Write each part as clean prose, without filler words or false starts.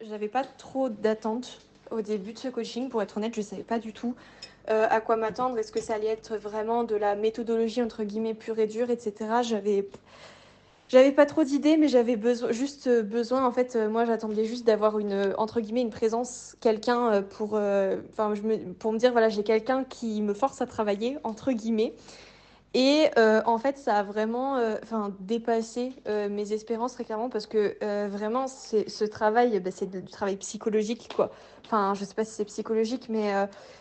j'avais pas trop d'attentes au début de ce coaching. Pour être honnête, je savais pas du tout, à quoi m'attendre. Est-ce que ça allait être vraiment de la «méthodologie» entre guillemets pure et dure et cetera? J'avais pas trop d'idées, mais j'avais besoin en fait, moi j'attendais juste d'avoir une, entre guillemets «une présence», quelqu'un, pour me dire: «Voilà, j'ai quelqu'un qui me force à travailler» entre guillemets. Et en fait, ça a vraiment, dépassé, mes espérances très clairement parce que, vraiment c'est ce travail, c'est du travail psychologique, quoi. Enfin, je sais pas si c'est psychologique, mais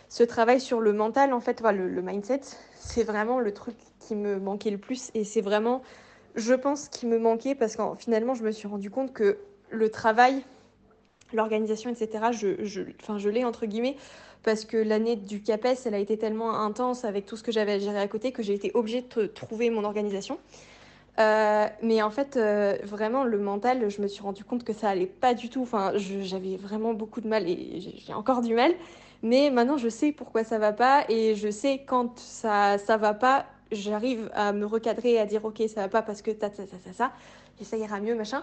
ce travail sur le mental, en fait, voilà, le mindset, c'est vraiment le truc qui me manquait le plus et c'est vraiment, je pense, qui me manquait parce qu'en finalement, je me suis rendu compte que le travail, l'organisation et cetera, je l'ai entre guillemets parce que l'année du CAPES, elle a été tellement intense avec tout ce que j'avais à gérer à côté que j'ai été obligée de trouver mon organisation. Mais en fait, vraiment le mental, je me suis rendu compte que ça allait pas du tout. Enfin, j'avais vraiment beaucoup de mal et j'ai encore du mal. Mais maintenant, je sais pourquoi ça va pas et je sais quand ça va pas, j'arrive à me recadrer et à dire: «OK, ça va pas parce que tu ça et ça ira mieux, machin».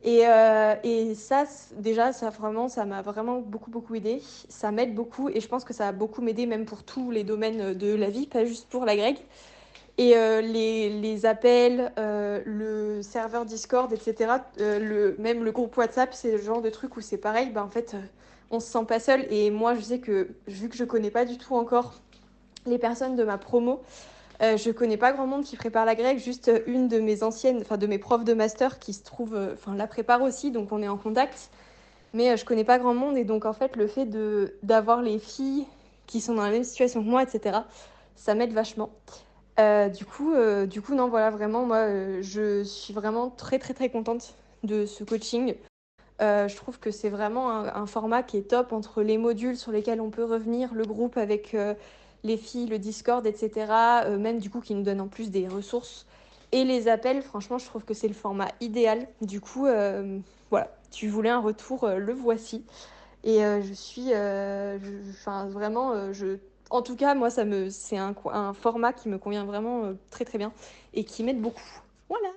Et ça, déjà, ça vraiment, ça m'a vraiment beaucoup, beaucoup aidé. Ça m'aide beaucoup et je pense que ça va beaucoup m'aider même pour tous les domaines, de la vie, pas juste pour la grecque. Et les appels, le serveur Discord et cetera, même le groupe WhatsApp, c'est le genre de truc où c'est pareil, bah, en fait, on se sent pas seul et moi, je sais que vu que je connais pas du tout encore les personnes de ma promo, je connais pas grand monde qui prépare la grecque, juste, une de mes anciennes enfin de mes profs de master qui se trouve, la prépare aussi, donc on est en contact. Mais, je connais pas grand monde et donc en fait, le fait d'avoir les filles qui sont dans la même situation que moi et cetera, ça m'aide vachement. Du coup, non, voilà, vraiment, moi, je suis vraiment très, très, très contente de ce coaching. Je trouve que c'est vraiment un format qui est top entre les modules sur lesquels on peut revenir, le groupe avec, les filles, le Discord et cetera, même du coup qui nous donne en plus des ressources et les appels. Franchement, je trouve que c'est le format idéal. Du coup, voilà, tu voulais un retour, le voici et je suis, je enfin vraiment, en tout cas, moi, c'est un format qui me convient vraiment, très, très bien et qui m'aide beaucoup. Voilà.